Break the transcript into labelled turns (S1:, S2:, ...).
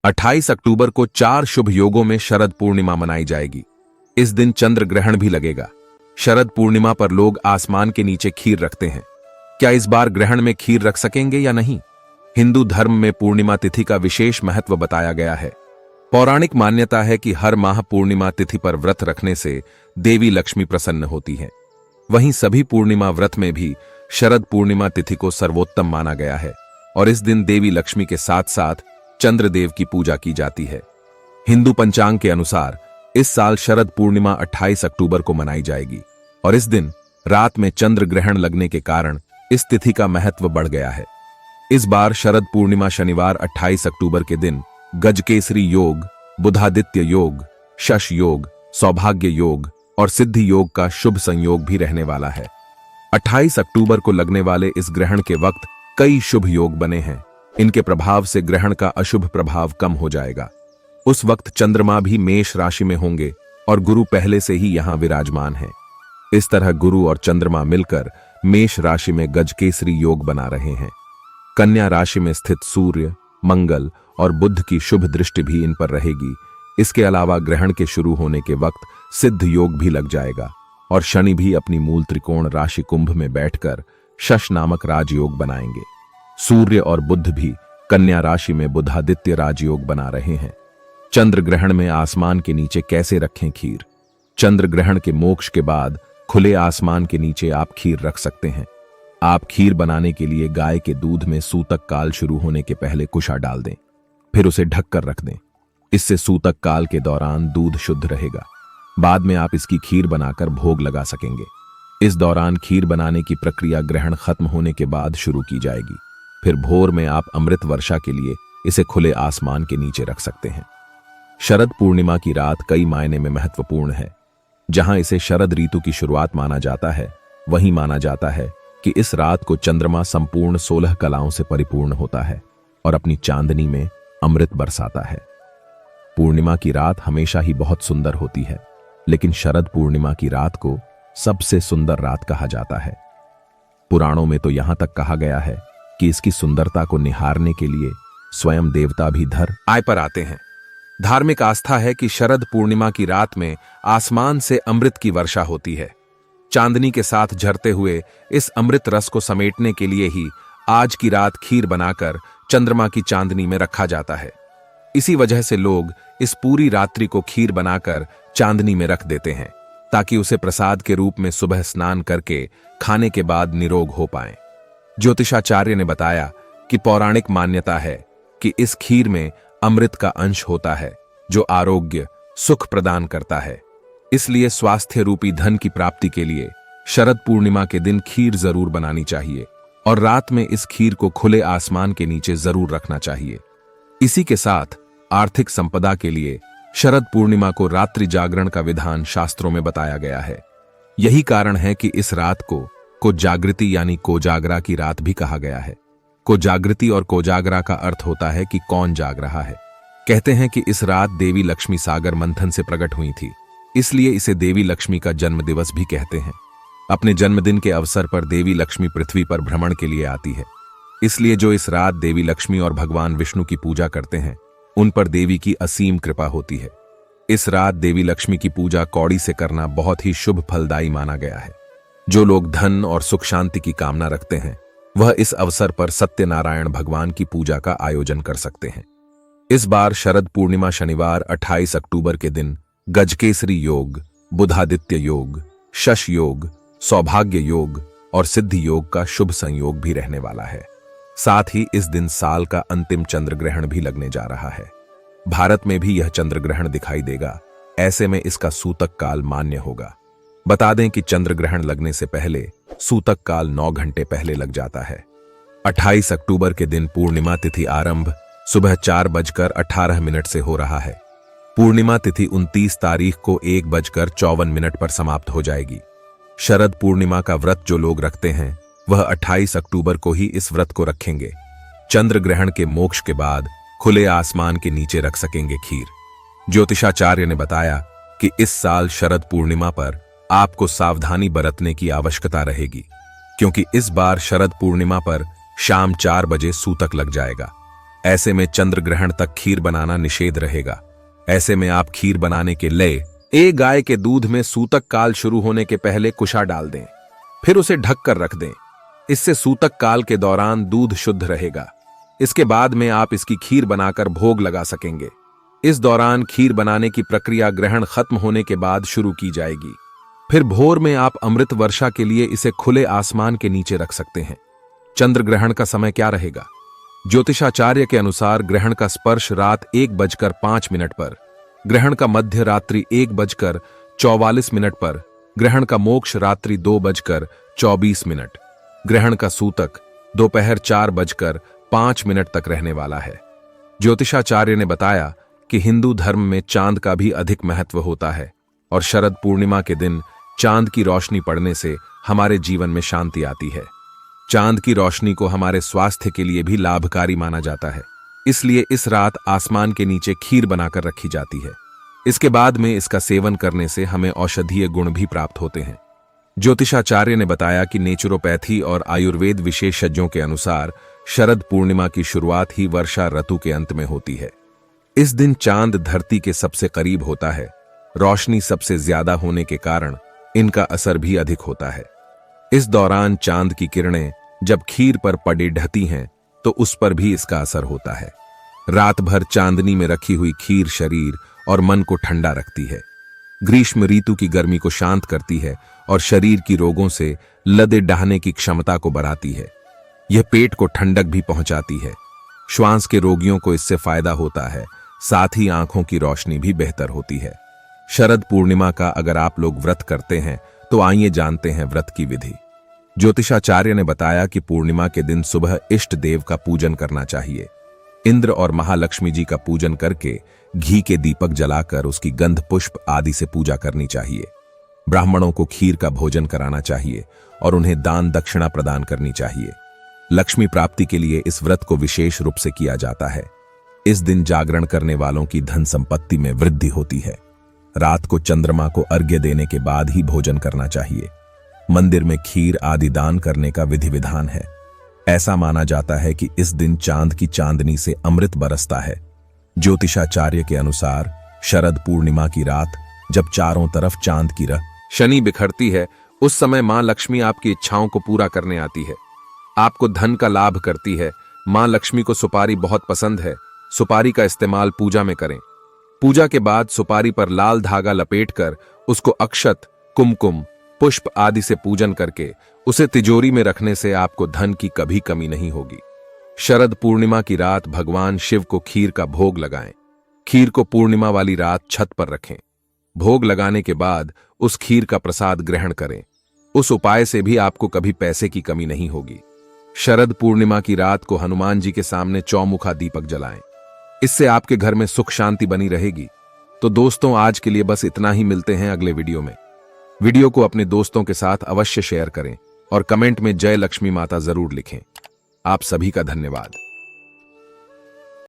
S1: 28 अक्टूबर को 4 शुभ योगों में शरद पूर्णिमा मनाई जाएगी। इस दिन चंद्र ग्रहण भी लगेगा। शरद पूर्णिमा पर लोग आसमान के नीचे खीर रखते हैं। क्या इस बार ग्रहण में खीर रख सकेंगे या नहीं? हिंदू धर्म में पूर्णिमा तिथि का विशेष महत्व बताया गया है। पौराणिक मान्यता है कि हर माह पूर्णिमा तिथि पर व्रत रखने से देवी लक्ष्मी प्रसन्न होती है। वहीं सभी पूर्णिमा व्रत में भी शरद पूर्णिमा तिथि को सर्वोत्तम माना गया है और इस दिन देवी लक्ष्मी के साथ साथ चंद्रदेव की पूजा की जाती है। हिंदू पंचांग के अनुसार इस साल शरद पूर्णिमा 28 अक्टूबर को मनाई जाएगी और इस दिन रात में चंद्र ग्रहण लगने के कारण इस तिथि का महत्व बढ़ गया है। इस बार शरद पूर्णिमा शनिवार 28 अक्टूबर के दिन गजकेसरी योग, बुधादित्य योग, शश योग, सौभाग्य योग और सिद्धि योग का शुभ संयोग भी रहने वाला है। 28 अक्टूबर को लगने वाले इस ग्रहण के वक्त कई शुभ योग बने हैं। इनके प्रभाव से ग्रहण का अशुभ प्रभाव कम हो जाएगा। उस वक्त चंद्रमा भी मेष राशि में होंगे और गुरु पहले से ही यहां विराजमान है। इस तरह गुरु और चंद्रमा मिलकर मेष राशि में गजकेसरी योग बना रहे हैं। कन्या राशि में स्थित सूर्य, मंगल और बुध की शुभ दृष्टि भी इन पर रहेगी। इसके अलावा ग्रहण के शुरू होने के वक्त सिद्ध योग भी लग जाएगा और शनि भी अपनी मूल त्रिकोण राशि कुंभ में बैठकर शश नामक राजयोग बनाएंगे। सूर्य और बुध भी कन्या राशि में बुधादित्य राजयोग बना रहे हैं। चंद्र ग्रहण में आसमान के नीचे कैसे रखें खीर? चंद्र ग्रहण के मोक्ष के बाद खुले आसमान के नीचे आप खीर रख सकते हैं। आप खीर बनाने के लिए गाय के दूध में सूतक काल शुरू होने के पहले कुशा डाल दें, फिर उसे ढककर रख दें। इससे सूतक काल के दौरान दूध शुद्ध रहेगा। बाद में आप इसकी खीर बनाकर भोग लगा सकेंगे। इस दौरान खीर बनाने की प्रक्रिया ग्रहण खत्म होने के बाद शुरू की जाएगी। फिर भोर में आप अमृत वर्षा के लिए इसे खुले आसमान के नीचे रख सकते हैं। शरद पूर्णिमा की रात कई मायने में महत्वपूर्ण है। जहां इसे शरद ऋतु की शुरुआत माना जाता है, वहीं माना जाता है कि इस रात को चंद्रमा संपूर्ण 16 कलाओं से परिपूर्ण होता है और अपनी चांदनी में अमृत बरसाता है। पूर्णिमा की रात हमेशा ही बहुत सुंदर होती है, लेकिन शरद पूर्णिमा की रात को सबसे सुंदर रात कहा जाता है। पुराणों में तो यहां तक कहा गया है कि इसकी सुंदरता को निहारने के लिए स्वयं देवता भी धर आय पर आते हैं। धार्मिक आस्था है कि शरद पूर्णिमा की रात में आसमान से अमृत की वर्षा होती है। चांदनी के साथ झरते हुए इस अमृत रस को समेटने के लिए ही आज की रात खीर बनाकर चंद्रमा की चांदनी में रखा जाता है। इसी वजह से लोग इस पूरी रात्रि को खीर बनाकर चांदनी में रख देते हैं ताकि उसे प्रसाद के रूप में सुबह स्नान करके खाने के बाद निरोग हो पाएं। ज्योतिषाचार्य ने बताया कि पौराणिक मान्यता है कि इस खीर में अमृत का अंश होता है जो आरोग्य, सुख प्रदान करता है। इसलिए स्वास्थ्य रूपी धन की प्राप्ति के लिए शरद पूर्णिमा के दिन खीर जरूर बनानी चाहिए और रात में इस खीर को खुले आसमान के नीचे जरूर रखना चाहिए। इसी के साथ आर्थिक संपदा के लिए शरद पूर्णिमा को रात्रि जागरण का विधान शास्त्रों में बताया गया है। यही कारण है कि इस रात को जागृति यानी कोजागरा की रात भी कहा गया है। कोजागृति और कोजागरा का अर्थ होता है कि कौन जाग रहा है। कहते हैं कि इस रात देवी लक्ष्मी सागर मंथन से प्रकट हुई थी, इसलिए इसे देवी लक्ष्मी का जन्म दिवस भी कहते हैं। अपने जन्मदिन के अवसर पर देवी लक्ष्मी पृथ्वी पर भ्रमण के लिए आती है, इसलिए जो इस रात देवी लक्ष्मी और भगवान विष्णु की पूजा करते हैं उन पर देवी की असीम कृपा होती है। इस रात देवी लक्ष्मी की पूजा कौड़ी से करना बहुत ही शुभ फलदायी माना गया है। जो लोग धन और सुख शांति की कामना रखते हैं वह इस अवसर पर सत्यनारायण भगवान की पूजा का आयोजन कर सकते हैं। इस बार शरद पूर्णिमा शनिवार 28 अक्टूबर के दिन गजकेसरी योग, बुधादित्य योग, शश योग, सौभाग्य योग और सिद्धि योग का शुभ संयोग भी रहने वाला है। साथ ही इस दिन साल का अंतिम चंद्र ग्रहण भी लगने जा रहा है। भारत में भी यह चंद्र ग्रहण दिखाई देगा। ऐसे में इसका सूतक काल मान्य होगा। बता दें कि चंद्र ग्रहण लगने से पहले सूतक काल 9 घंटे पहले लग जाता है। 28 अक्टूबर के दिन पूर्णिमा तिथि आरंभ सुबह 4:18 से हो रहा है। पूर्णिमा तिथि 29 तारीख को 1:54 पर समाप्त हो जाएगी। शरद पूर्णिमा का व्रत जो लोग रखते हैं वह 28 अक्टूबर को ही इस व्रत को रखेंगे। चंद्र ग्रहण के मोक्ष के बाद खुले आसमान के नीचे रख सकेंगे खीर। ज्योतिषाचार्य ने बताया कि इस साल शरद पूर्णिमा पर आपको सावधानी बरतने की आवश्यकता रहेगी, क्योंकि इस बार शरद पूर्णिमा पर शाम 4 बजे सूतक लग जाएगा। ऐसे में चंद्र ग्रहण तक खीर बनाना निषेध रहेगा। ऐसे में आप खीर बनाने के लिए एक गाय के दूध में सूतक काल शुरू होने के पहले कुशा डाल दें, फिर उसे ढक कर रख दें। इससे सूतक काल के दौरान दूध शुद्ध रहेगा। इसके बाद में आप इसकी खीर बनाकर भोग लगा सकेंगे। इस दौरान खीर बनाने की प्रक्रिया ग्रहण खत्म होने के बाद शुरू की जाएगी। फिर भोर में आप अमृत वर्षा के लिए इसे खुले आसमान के नीचे रख सकते हैं। चंद्र ग्रहण का समय क्या रहेगा? ज्योतिषाचार्य के अनुसार ग्रहण का स्पर्श रात 1:05 पर, ग्रहण का मध्य रात्रि 1:44 पर, ग्रहण का मोक्ष रात्रि 2:24, ग्रहण का सूतक दोपहर 4:05 तक रहने वाला है। ज्योतिषाचार्य ने बताया कि हिंदू धर्म में चांद का भी अधिक महत्व होता है और शरद पूर्णिमा के दिन चांद की रोशनी पड़ने से हमारे जीवन में शांति आती है। चांद की रोशनी को हमारे स्वास्थ्य के लिए भी लाभकारी माना जाता है, इसलिए इस रात आसमान के नीचे खीर बनाकर रखी जाती है। इसके बाद में इसका सेवन करने से हमें औषधीय गुण भी प्राप्त होते हैं। ज्योतिषाचार्य ने बताया कि नेचुरोपैथी और आयुर्वेद विशेषज्ञों के अनुसार शरद पूर्णिमा की शुरुआत ही वर्षा ऋतु के अंत में होती है। इस दिन चांद धरती के सबसे करीब होता है। रोशनी सबसे ज्यादा होने के कारण इनका असर भी अधिक होता है। इस दौरान चांद की किरणें जब खीर पर पड़ी ढहती हैं तो उस पर भी इसका असर होता है। रात भर चांदनी में रखी हुई खीर शरीर और मन को ठंडा रखती है, ग्रीष्म ऋतु की गर्मी को शांत करती है और शरीर की रोगों से लदे डहाने की क्षमता को बढ़ाती है। यह पेट को ठंडक भी पहुंचाती है। श्वास के रोगियों को इससे फायदा होता है, साथ ही आंखों की रोशनी भी बेहतर होती है। शरद पूर्णिमा का अगर आप लोग व्रत करते हैं तो आइए जानते हैं व्रत की विधि। ज्योतिषाचार्य ने बताया कि पूर्णिमा के दिन सुबह इष्ट देव का पूजन करना चाहिए। इंद्र और महालक्ष्मी जी का पूजन करके घी के दीपक जलाकर उसकी गंध पुष्प आदि से पूजा करनी चाहिए। ब्राह्मणों को खीर का भोजन कराना चाहिए और उन्हें दान दक्षिणा प्रदान करनी चाहिए। लक्ष्मी प्राप्ति के लिए इस व्रत को विशेष रूप से किया जाता है। इस दिन जागरण करने वालों की धन संपत्ति में वृद्धि होती है। रात को चंद्रमा को अर्घ्य देने के बाद ही भोजन करना चाहिए। मंदिर में खीर आदि दान करने का विधि विधान है। ऐसा माना जाता है कि इस दिन चांद की चांदनी से अमृत बरसता है। ज्योतिषाचार्य के अनुसार शरद पूर्णिमा की रात जब चारों तरफ चांद की शनि बिखरती है, उस समय मां लक्ष्मी आपकी इच्छाओं को पूरा करने आती है, आपको धन का लाभ करती है। मां लक्ष्मी को सुपारी बहुत पसंद है। सुपारी का इस्तेमाल पूजा में करें। पूजा के बाद सुपारी पर लाल धागा लपेटकर उसको अक्षत, कुमकुम, पुष्प आदि से पूजन करके उसे तिजोरी में रखने से आपको धन की कभी कमी नहीं होगी। शरद पूर्णिमा की रात भगवान शिव को खीर का भोग लगाएं। खीर को पूर्णिमा वाली रात छत पर रखें। भोग लगाने के बाद उस खीर का प्रसाद ग्रहण करें। उस उपाय से भी आपको कभी पैसे की कमी नहीं होगी। शरद पूर्णिमा की रात को हनुमान जी के सामने चौमुखा दीपक जलाएं। इससे आपके घर में सुख शांति बनी रहेगी। तो दोस्तों, आज के लिए बस इतना ही। मिलते हैं अगले वीडियो में। वीडियो को अपने दोस्तों के साथ अवश्य शेयर करें और कमेंट में जय लक्ष्मी माता जरूर लिखें। आप सभी का धन्यवाद।